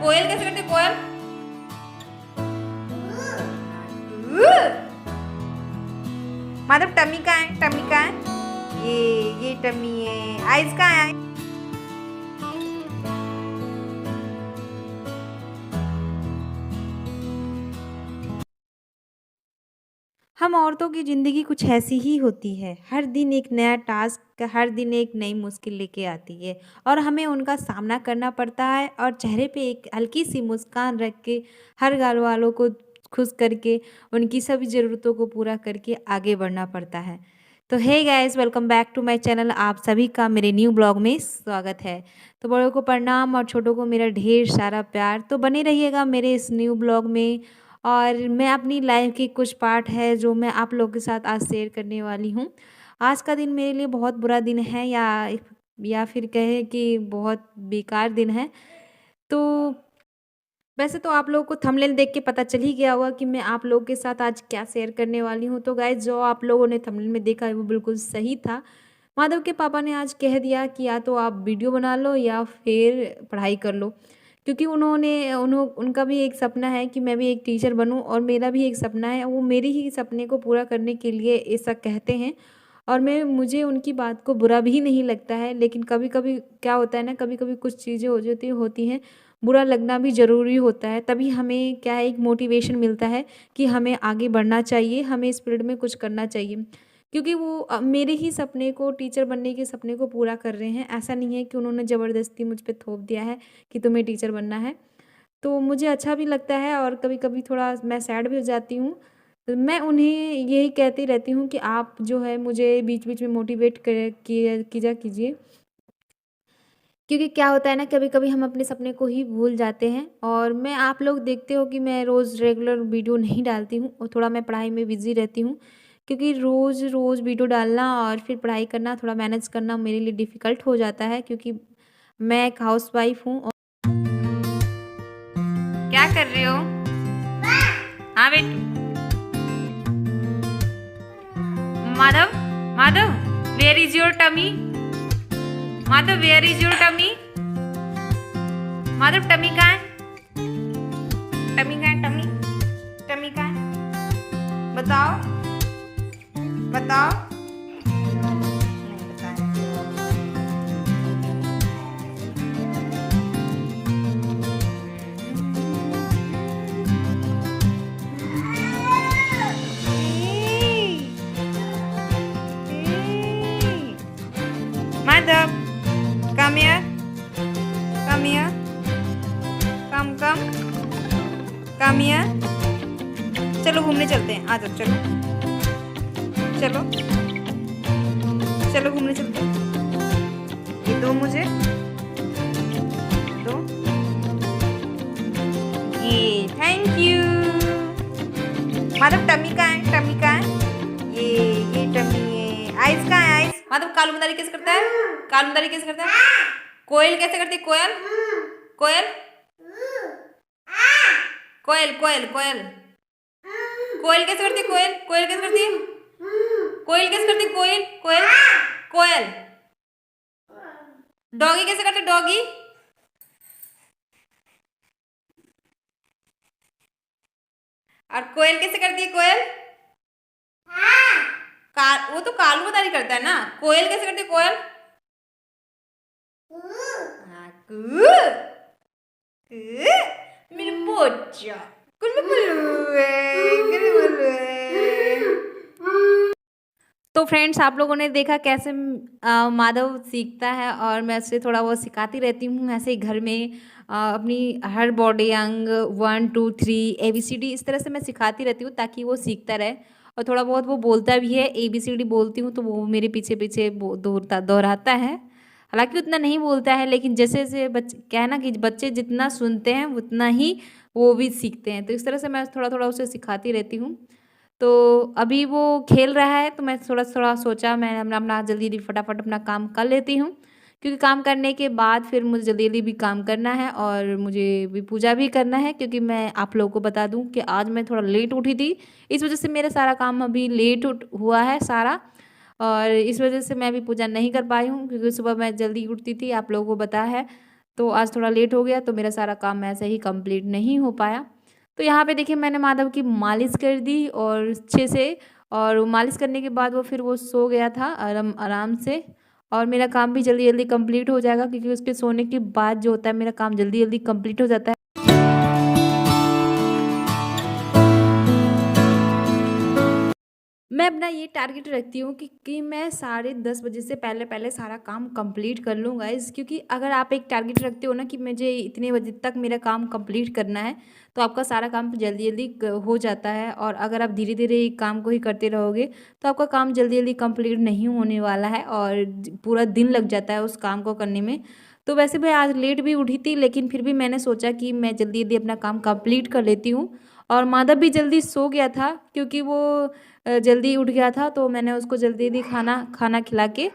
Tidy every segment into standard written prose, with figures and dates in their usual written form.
कोयल कैसे करती है? कोयल। माधव टमी कहाँ है? टमी कहाँ है? ये टमी है। आइस कहाँ है? हम औरतों की ज़िंदगी कुछ ऐसी ही होती है। हर दिन एक नया टास्क, हर दिन एक नई मुश्किल लेके आती है और हमें उनका सामना करना पड़ता है और चेहरे पे एक हल्की-सी मुस्कान रख के, हर घर वालों को खुश करके, उनकी सभी ज़रूरतों को पूरा करके आगे बढ़ना पड़ता है। तो hey guys, welcome back to my channel. आप सभी का मेरे न्यू ब्लॉग में स्वागत है। तो बड़ों को प्रणाम और छोटों को मेरा ढेर सारा प्यार। तो बने रहिएगा मेरे इस न्यू ब्लॉग में। और मैं अपनी लाइफ की कुछ पार्ट है जो मैं आप लोगों के साथ आज शेयर करने वाली हूँ। आज का दिन मेरे लिए बहुत बुरा दिन है, या फिर कहें कि बहुत बेकार दिन है। तो वैसे तो आप लोगों को थंबनेल देख के पता चल ही गया होगा कि मैं आप लोगों के साथ आज क्या शेयर करने वाली हूँ। तो गाइस, जो आप लोगों ने थंबनेल में देखा है वो बिल्कुल सही था। माधव के पापा ने आज कह दिया कि या तो आप वीडियो बना लो या फिर पढ़ाई कर लो, क्योंकि उनका भी एक सपना है कि मैं भी एक टीचर बनूं और मेरा भी एक सपना है। वो मेरे ही सपने को पूरा करने के लिए ऐसा कहते हैं और मुझे उनकी बात को बुरा भी नहीं लगता है। लेकिन कभी कभी क्या होता है ना, कभी कभी कुछ चीज़ें हो जाती होती हैं, बुरा लगना भी ज़रूरी होता है। तभी हमें क्या है, एक मोटिवेशन मिलता है कि हमें आगे बढ़ना चाहिए, हमें इस फील्ड में कुछ करना चाहिए। क्योंकि वो मेरे ही सपने को, टीचर बनने के सपने को पूरा कर रहे हैं। ऐसा नहीं है कि उन्होंने ज़बरदस्ती मुझ पे थोप दिया है कि तुम्हें टीचर बनना है। तो मुझे अच्छा भी लगता है और कभी-कभी थोड़ा मैं सैड भी हो जाती हूँ। तो मैं उन्हें यही कहती रहती हूँ कि आप जो है मुझे बीच-बीच में मोटिवेट कर किया कीजा कीजिए। क्योंकि क्या होता है ना, कभी-कभी हम अपने सपने को ही भूल जाते हैं। और मैं, आप लोग देखते हो कि मैं रोज़ रेगुलर वीडियो नहीं डालती हूँ और थोड़ा मैं पढ़ाई में बिज़ी रहती हूँ। क्योंकि रोज़-रोज़ वीडियो डालना और फिर पढ़ाई करना, थोड़ा मैनेज करना मेरे लिए डिफ़िकल्ट हो जाता है, क्योंकि मैं एक हाउसवाइफ़ हूँ। और क्या कर रहे हो? हाँ बेटू। Madhav, Madhav, where is your tummy? Madhav, where is your tummy? Madhav, tummy कहाँ है? टमी कहाँ है? टमी, टमी कहाँ है? बताओ, बताओ। नहीं बताया। Madhav, come here, come here, come come, come here। चलो घूमने चलते हैं, आ जाओ, चलो चलो चलो घूमने चलते हैं। ये दो मुझे, दो, ये थैंक यू। माधव, टमी कहाँ है? टमी कहाँ है? ये टमी है। आइस कहाँ है? आइस। माधव, कालू मदारी कैसे करता है? कालू मदारी कैसे करता है? कोयल कैसे करती है? कोयल, कोयल, कोयल, कोयल, कोयल, कोयल कैसे करती है? कोयल, कोयल कैसे करती है? कोयल कैसे करती है? कोयल, कोयल, कोयल। डॉगी कैसे करते? डॉगी। और कोयल कैसे करती है? कोयल। वो तो कालू मदारी करता है ना। कोयल कैसे करती है? कोयल। हाँ, कू, कू, मेरे बच्चा कुल्लू कुल्लू है, कुल्लू कुल्लू है। तो फ्रेंड्स, आप लोगों ने देखा कैसे माधव सीखता है और मैं उसे थोड़ा बहुत सिखाती रहती हूँ ऐसे ही घर में। अपनी हर बॉडी अंग 1 2 3 ABCD इस तरह से मैं सिखाती रहती हूँ ताकि वो सीखता रहे। और थोड़ा बहुत वो बोलता भी है, ABCD बोलती हूँ तो वो मेरे पीछे पीछे दोहराता है। हालांकि उतना नहीं बोलता है, लेकिन जैसे जैसे बच्चे, क्या है ना कि बच्चे जितना सुनते हैं उतना ही वो भी सीखते हैं। तो इस तरह से मैं थोड़ा थोड़ा उसे सिखाती रहती हूँ। तो अभी वो खेल रहा है तो मैं थोड़ा थोड़ा सोचा मैं अपना अपना जल्दी जल्दी फटाफट अपना काम कर लेती हूँ, क्योंकि काम करने के बाद फिर मुझे जल्दी जल्दी भी काम करना है और मुझे भी पूजा भी करना है। क्योंकि मैं आप लोगों को बता दूं कि आज मैं थोड़ा लेट उठी थी, इस वजह से मेरा सारा काम अभी लेट हुआ है सारा। और इस वजह से मैं अभी पूजा नहीं कर पाई हूँ, क्योंकि सुबह मैं जल्दी उठती थी, आप लोगों को पता है। तो आज थोड़ा लेट हो गया तो मेरा सारा काम ऐसे ही कंप्लीट नहीं हो पाया। तो यहाँ पे देखिए मैंने माधव की मालिश कर दी और अच्छे से, और मालिश करने के बाद वो फिर वो सो गया था आराम आराम से। और मेरा काम भी जल्दी जल्दी कंप्लीट हो जाएगा, क्योंकि उसके सोने के बाद जो होता है मेरा काम जल्दी जल्दी कंप्लीट हो जाता है। मैं अपना ये टारगेट रखती हूँ कि मैं 10:30 बजे से पहले पहले सारा काम कंप्लीट कर लूँ गाइज़, क्योंकि अगर आप एक टारगेट रखते हो ना कि मुझे इतने बजे तक मेरा काम कंप्लीट करना है, तो आपका सारा काम जल्दी जल्दी हो जाता है। और अगर आप धीरे धीरे काम को ही करते रहोगे तो आपका काम जल्दी जल्दी कंप्लीट नहीं होने वाला है और पूरा दिन लग जाता है उस काम को करने में। तो वैसे मैं आज लेट भी उठी थी, लेकिन फिर भी मैंने सोचा कि मैं जल्दी जल्दी अपना काम कंप्लीट कर लेती हूँ। और माधव भी जल्दी सो गया था, क्योंकि वो जल्दी उठ गया था, तो मैंने उसको जल्दी जल्दी खाना खाना खिला के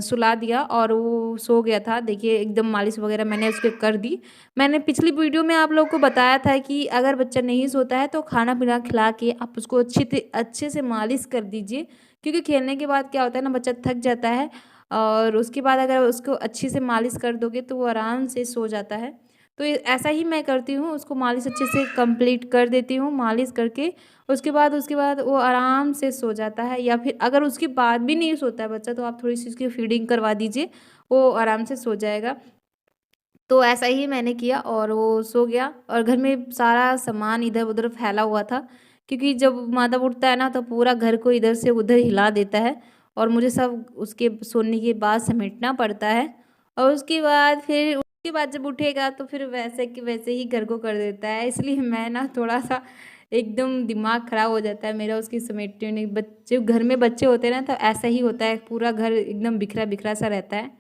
सुला दिया और वो सो गया था। देखिए एकदम मालिश वगैरह मैंने उसके कर दी। मैंने पिछली वीडियो में आप लोगों को बताया था कि अगर बच्चा नहीं सोता है तो खाना पीना खिला के आप उसको अच्छे से मालिश कर दीजिए, क्योंकि खेलने के बाद क्या होता है ना, बच्चा थक जाता है और उसके बाद अगर उसको अच्छी से मालिश कर दोगे तो वो आराम से सो जाता है। तो ऐसा ही मैं करती हूँ, उसको मालिश अच्छे से कंप्लीट कर देती हूँ मालिश करके। उसके बाद वो आराम से सो जाता है। या फिर अगर उसके बाद भी नहीं सोता है बच्चा तो आप थोड़ी सी उसकी फीडिंग करवा दीजिए, वो आराम से सो जाएगा। तो ऐसा ही मैंने किया और वो सो गया। और घर में सारा सामान इधर उधर फैला हुआ था, क्योंकि जब माधव उठता है ना तो पूरा घर को इधर से उधर हिला देता है और मुझे सब उसके सोने के बाद समेटना पड़ता है। और उसके बाद जब उठेगा तो फिर वैसे कि वैसे ही घर को कर देता है, इसलिए मैं ना थोड़ा सा एकदम दिमाग ख़राब हो जाता है मेरा उसकी समेटने। बच्चे घर में बच्चे होते हैं ना तो ऐसा ही होता है, पूरा घर एकदम बिखरा बिखरा सा रहता है।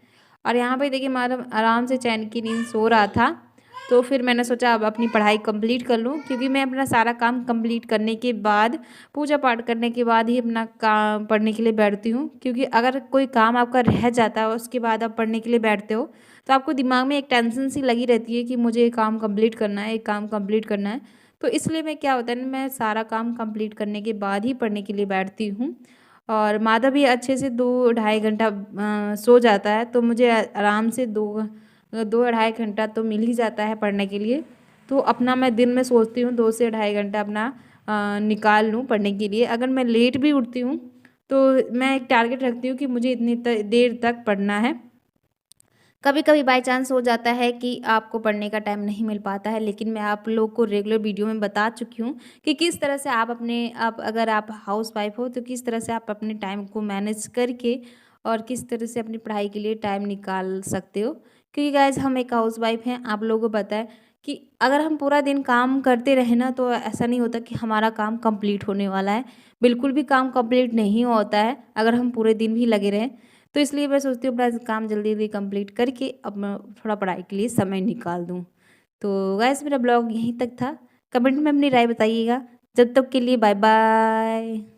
और यहाँ पे देखिए माधव आराम से चैन की नींद सो रहा था। तो फिर मैंने सोचा अब अपनी पढ़ाई कंप्लीट कर लूँ, क्योंकि मैं अपना सारा काम कंप्लीट करने के बाद, पूजा पाठ करने के बाद ही अपना काम पढ़ने के लिए बैठती हूँ। क्योंकि अगर कोई काम आपका रह जाता है उसके बाद आप पढ़ने के लिए बैठते हो तो आपको दिमाग में एक टेंशन सी लगी रहती है कि मुझे ये काम कंप्लीट करना है, ये काम कंप्लीट करना है। तो इसलिए मैं क्या होता है ना, मैं सारा काम कंप्लीट करने के बाद ही पढ़ने के लिए बैठती हूँ। और माधव भी अच्छे से 2-2.5 घंटा सो जाता है, तो मुझे आराम से 2-2.5 घंटा तो मिल ही जाता है पढ़ने के लिए। तो अपना मैं दिन में सोचती हूँ 2 से 2.5 घंटा अपना निकाल लूँ पढ़ने के लिए। अगर मैं लेट भी उठती हूँ तो मैं एक टारगेट रखती हूँ कि मुझे इतनी देर तक पढ़ना है। कभी कभी बाय चांस हो जाता है कि आपको पढ़ने का टाइम नहीं मिल पाता है, लेकिन मैं आप लोग को रेगुलर वीडियो में बता चुकी हूँ कि किस तरह से आप अगर आप हाउस वाइफ हो तो किस तरह से आप अपने टाइम को मैनेज करके और किस तरह से अपनी पढ़ाई के लिए टाइम निकाल सकते हो। क्योंकि गाइज हम एक हाउस वाइफ हैं, आप लोगों को पता है कि अगर हम पूरा दिन काम करते रहे ना तो ऐसा नहीं होता कि हमारा काम कंप्लीट होने वाला है। बिल्कुल भी काम कंप्लीट नहीं होता है अगर हम पूरे दिन भी लगे रहें। तो इसलिए मैं सोचती हूँ अपना काम जल्दी जल्दी कंप्लीट करके अब मैं थोड़ा पढ़ाई के लिए समय निकाल दूँ। तो गैस मेरा ब्लॉग यहीं तक था। कमेंट में अपनी राय बताइएगा। जब तक के लिए बाय बाय।